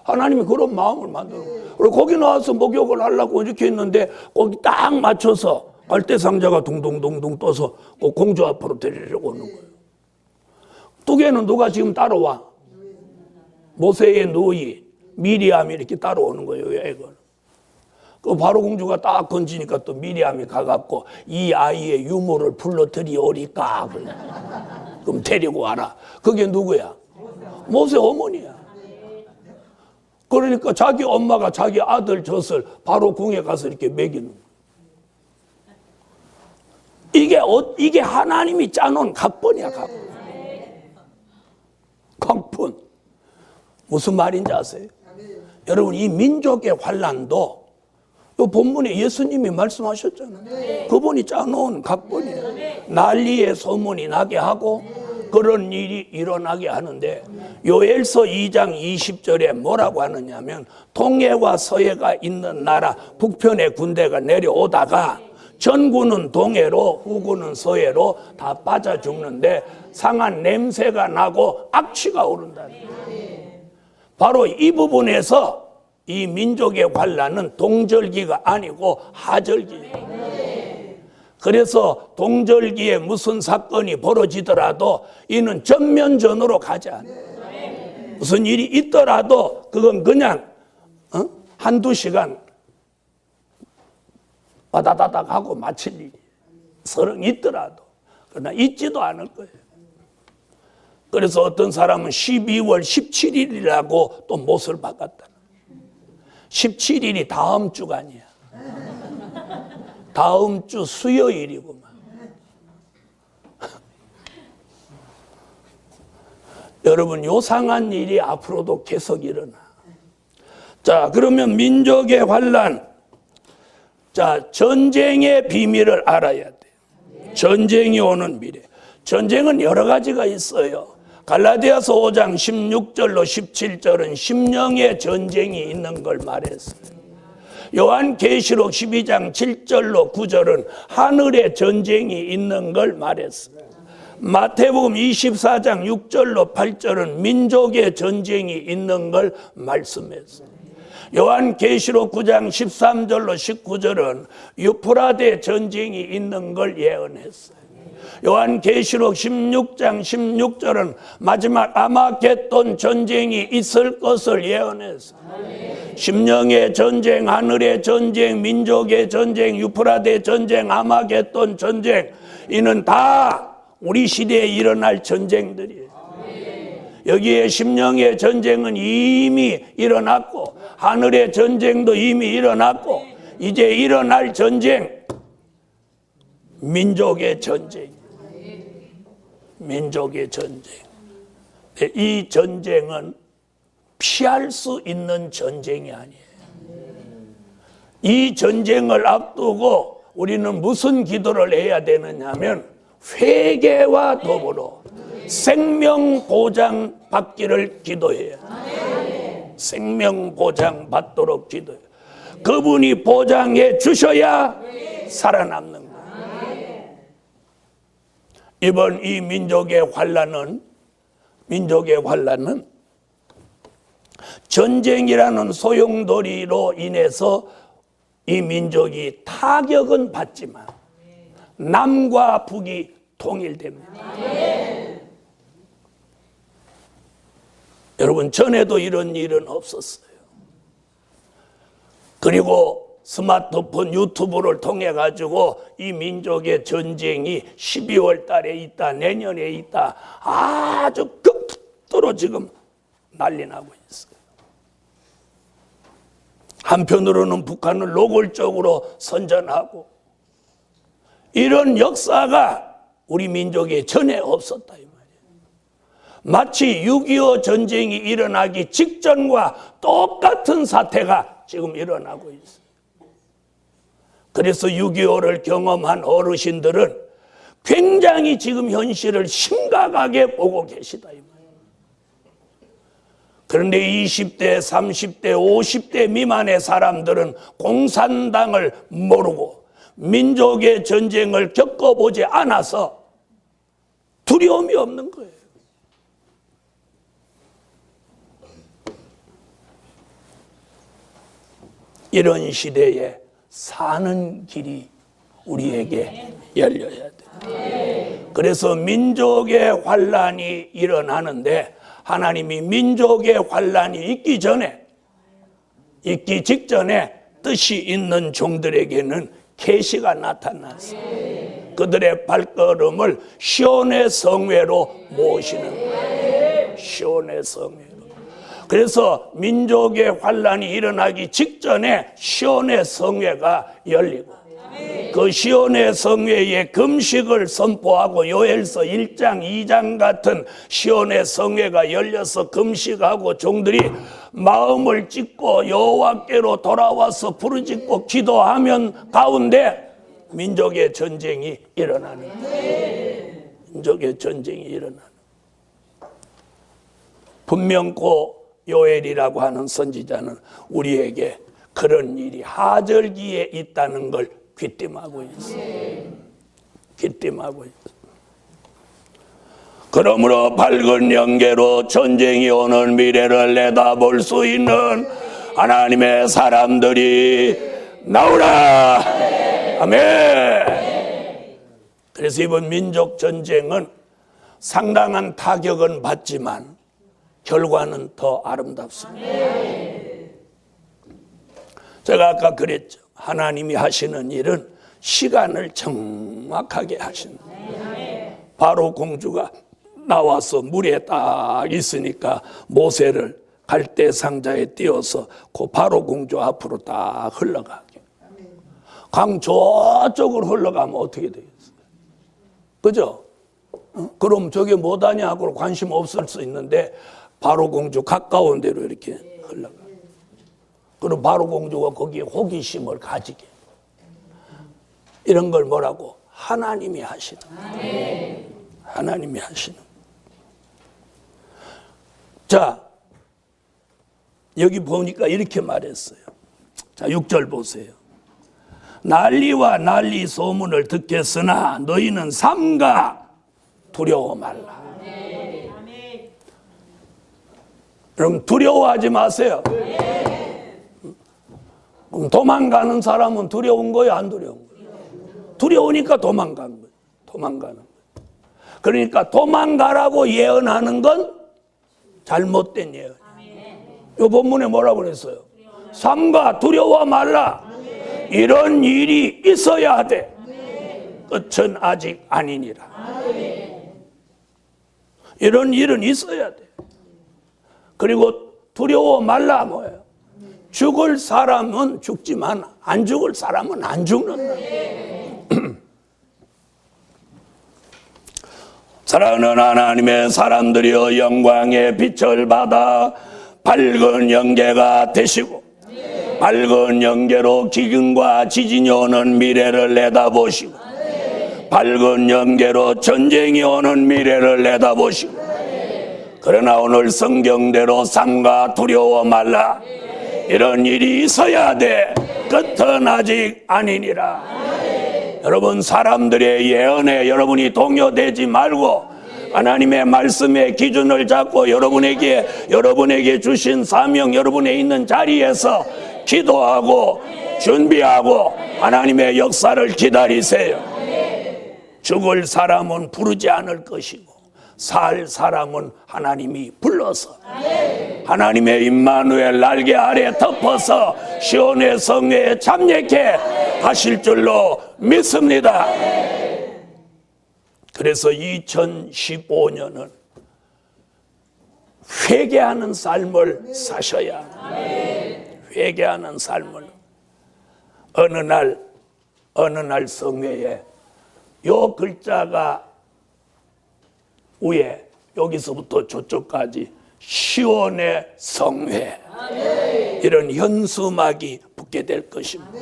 하나님이 그런 마음을 만들어. 그리고 거기 나와서 목욕을 하려고 이렇게 했는데 거기 딱 맞춰서 갈대 상자가 둥둥둥둥 떠서 그 공주 앞으로 데리려고 오는 거예요. 두 개는 누가 지금 따라와? 모세의 누이 미리암이 이렇게 따라오는 거예요. 애걸. 그 바로 공주가 딱 건지니까 또 미리암이 가갖고 이 아이의 유모를 불러들이오리까. 그럼 데리고 와라. 그게 누구야? 모세 어머니야. 그러니까 자기 엄마가 자기 아들 젖을 바로 궁에 가서 이렇게 먹이는 거야. 이게 하나님이 짜놓은 각본이야, 각본. 각본. 무슨 말인지 아세요? 여러분, 이 민족의 환란도 이 본문에 예수님이 말씀하셨잖아요. 그분이 짜놓은 각본이에요. 난리의 소문이 나게 하고 그런 일이 일어나게 하는데 요엘서 2장 20절에 뭐라고 하느냐면 동해와 서해가 있는 나라 북편의 군대가 내려오다가 전구는 동해로 후구는 서해로 다 빠져 죽는데 상한 냄새가 나고 악취가 오른다는 거예요. 바로 이 부분에서 이 민족의 환란은 동절기가 아니고 하절기예요. 그래서 동절기에 무슨 사건이 벌어지더라도 이는 전면전으로 가지 않아요. 무슨 일이 있더라도 그건 그냥 한두 시간 와다다닥 하고 마칠 일이 설령 있더라도 그러나 있지도 않을 거예요. 그래서 어떤 사람은 12월 17일이라고 또 못을 박았다. 17일이 다음 주가 아니야. 다음 주 수요일이구만. 여러분, 요상한 일이 앞으로도 계속 일어나. 자, 그러면 민족의 환란. 자, 전쟁의 비밀을 알아야 돼. 전쟁이 오는 미래. 전쟁은 여러 가지가 있어요. 갈라디아서 5장 16절로 17절은 심령의 전쟁이 있는 걸 말했어요. 요한계시록 12장 7절로 9절은 하늘의 전쟁이 있는 걸 말했어요. 마태복음 24장 6절로 8절은 민족의 전쟁이 있는 걸 말씀했어요. 요한계시록 9장 13절로 19절은 유프라데 전쟁이 있는 걸 예언했어요. 요한계시록 16장 16절은 마지막 아마겟돈 전쟁이 있을 것을 예언했어요. 심령의 전쟁, 하늘의 전쟁, 민족의 전쟁, 유프라데 전쟁, 아마겟돈 전쟁, 이는 다 우리 시대에 일어날 전쟁들이에요. 여기에 심령의 전쟁은 이미 일어났고 하늘의 전쟁도 이미 일어났고 이제 일어날 전쟁, 민족의 전쟁. 민족의 전쟁. 이 전쟁은 피할 수 있는 전쟁이 아니에요. 이 전쟁을 앞두고 우리는 무슨 기도를 해야 되느냐 하면 회개와 더불어 생명 보장 받기를 기도해야 돼요. 생명 보장 받도록 기도해요. 그분이 보장해 주셔야 살아남는 거예요. 이번 이 민족의 환란은 전쟁이라는 소용돌이로 인해서 이 민족이 타격은 받지만 남과 북이 통일됩니다. 여러분, 전에도 이런 일은 없었어요. 그리고 스마트폰 유튜브를 통해 가지고 이 민족의 전쟁이 12월 달에 있다, 내년에 있다, 아주 극도로 지금 난리 나고 있어요. 한편으로는 북한을 노골적으로 선전하고, 이런 역사가 우리 민족에 전에 없었다 이 말이에요. 마치 6.25 전쟁이 일어나기 직전과 똑같은 사태가 지금 일어나고 있어요. 그래서 6.25를 경험한 어르신들은 굉장히 지금 현실을 심각하게 보고 계시다 이 말이에요. 그런데 20대, 30대, 50대 미만의 사람들은 공산당을 모르고 민족의 전쟁을 겪어보지 않아서 두려움이 없는 거예요. 이런 시대에 사는 길이 우리에게 열려야 돼요. 그래서 민족의 환란이 일어나는데 하나님이 민족의 환란이 있기 직전에 뜻이 있는 종들에게는 계시가 나타났어요. 그들의 발걸음을 시온의 성회로 모시는 거예요. 시온의 성회로. 그래서 민족의 환란이 일어나기 직전에 시온의 성회가 열리고 그 시온의 성회에 금식을 선포하고 요엘서 1장 2장 같은 시온의 성회가 열려서 금식하고 종들이 마음을 찢고 여호와께로 돌아와서 부르짖고 기도하면 가운데 민족의 전쟁이 일어나는 거예요. 민족의 전쟁이 일어나는 거예요. 분명 고 요엘이라고 하는 선지자는 우리에게 그런 일이 하절기에 있다는 걸 귀띔하고 있어요. 귀띔하고 있어요. 그러므로 밝은 영계로 전쟁이 오는 미래를 내다볼 수 있는 하나님의 사람들이 나오라. 아멘. 그래서 이번 민족 전쟁은 상당한 타격은 받지만 결과는 더 아름답습니다. 제가 아까 그랬죠. 하나님이 하시는 일은 시간을 정확하게 하시는 거예요. 바로 공주가 나와서 물에 딱 있으니까 모세를 갈대 상자에 띄워서 그 바로 공주 앞으로 딱 흘러가게. 강 저쪽으로 흘러가면 어떻게 되겠어요? 그죠? 그럼 저게 뭐다냐 하고 관심 없을 수 있는데 바로 공주 가까운 데로 이렇게 흘러가. 그럼 바로 공주가 거기에 호기심을 가지게. 이런 걸 뭐라고? 하나님이 하시는. 하나님이 하시는. 자, 여기 보니까 이렇게 말했어요. 자, 6절 보세요. 난리와 난리 소문을 듣겠으나 너희는 삼가 두려워 말라. 그럼 두려워하지 마세요. 그럼 도망가는 사람은 두려운 거예요, 안 두려운 거예요? 두려우니까 도망가는 거예요. 도망가는 거예요. 그러니까 도망가라고 예언하는 건 잘못된 예언. 이 본문에 뭐라고 그랬어요? 삼가 두려워 말라. 이런 일이 있어야 돼. 끝은 아직 아니니라. 이런 일은 있어야 돼. 그리고 두려워 말라 뭐예요? 죽을 사람은 죽지만 안 죽을 사람은 안 죽는다. 사랑하는 하나님의 사람들이여, 영광의 빛을 받아 밝은 영계가 되시고 밝은 영계로 기근과 지진이 오는 미래를 내다보시고 밝은 영계로 전쟁이 오는 미래를 내다보시고, 그러나 오늘 성경대로 삼가 두려워 말라. 이런 일이 있어야 돼. 끝은 아직 아니니라. 여러분, 사람들의 예언에 여러분이 동요되지 말고 하나님의 말씀의 기준을 잡고 여러분에게 주신 사명, 여러분의 있는 자리에서 기도하고 준비하고 하나님의 역사를 기다리세요. 죽을 사람은 부르지 않을 것이고 살 사람은 하나님이 불러서 하나님의 임마누엘 날개 아래 덮어서 시온의 성회에 참여케 하실 줄로 믿습니다. 그래서 2015년은 회개하는 삶을 사셔야 합니다. 회개하는 삶을. 어느 날 성회에 요 글자가 위에 여기서부터 저쪽까지 시온의 성회, 이런 현수막이 붙게 될 것입니다.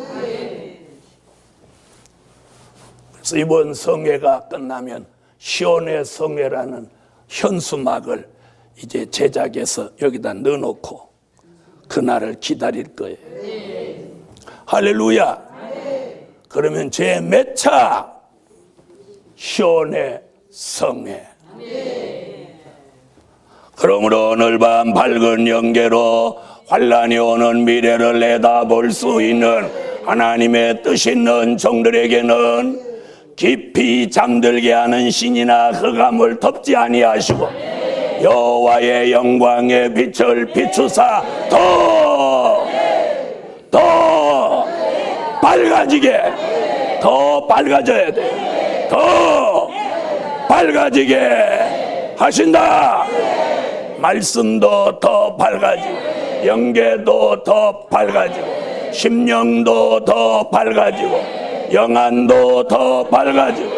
그래서 이번 성회가 끝나면 시온의 성회라는 현수막을 이제 제작해서 여기다 넣어놓고 그날을 기다릴 거예요. 할렐루야. 그러면 제 몇 차 시온의 성회. 그러므로 오늘 밤 밝은 영계로 환란이 오는 미래를 내다볼 수 있는 하나님의 뜻 있는 종들에게는 깊이 잠들게 하는 신이나 흑암을 덮지 아니하시고 여호와의 영광의 빛을 비추사 더 밝아지게, 더 밝아져야 돼. 더 밝아지게 하신다. 말씀도 더 밝아지고 영계도 더 밝아지고 심령도 더 밝아지고 영안도 더 밝아지고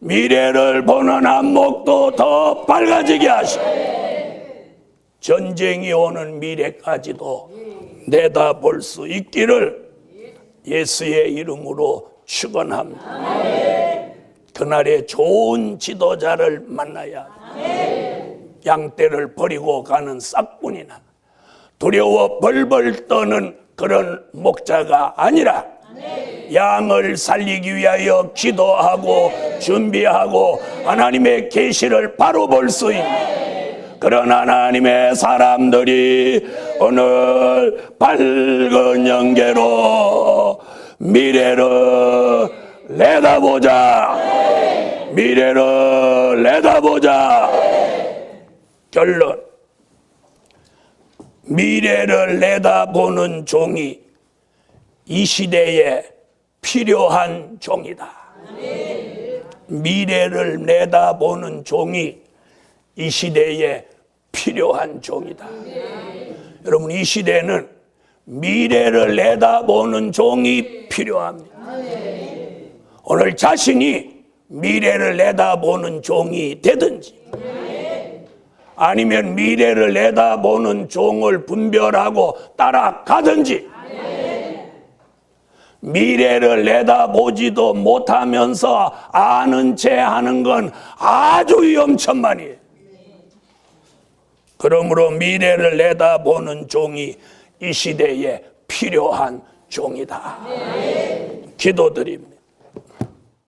미래를 보는 안목도 더 밝아지게 하시고 전쟁이 오는 미래까지도 내다볼 수 있기를 예수의 이름으로 축원합니다. 그날에 좋은 지도자를 만나야 양떼를 버리고 가는 싹꾼이나 두려워 벌벌 떠는 그런 목자가 아니라 양을 살리기 위하여 기도하고 준비하고 하나님의 계시를 바로 볼 수 있는 그런 하나님의 사람들이 오늘 밝은 영계로 미래를 내다보자. 미래를 내다보자. 결론, 미래를 내다보는 종이 이 시대에 필요한 종이다. 미래를 내다보는 종이 이 시대에 필요한 종이다. 여러분, 이 시대는 미래를 내다보는 종이 필요합니다. 오늘 자신이 미래를 내다보는 종이 되든지, 아니면 미래를 내다보는 종을 분별하고 따라가든지, 미래를 내다보지도 못하면서 아는 체 하는 건 아주 위험천만이에요. 그러므로 미래를 내다보는 종이 이 시대에 필요한 종이다. 기도드립니다.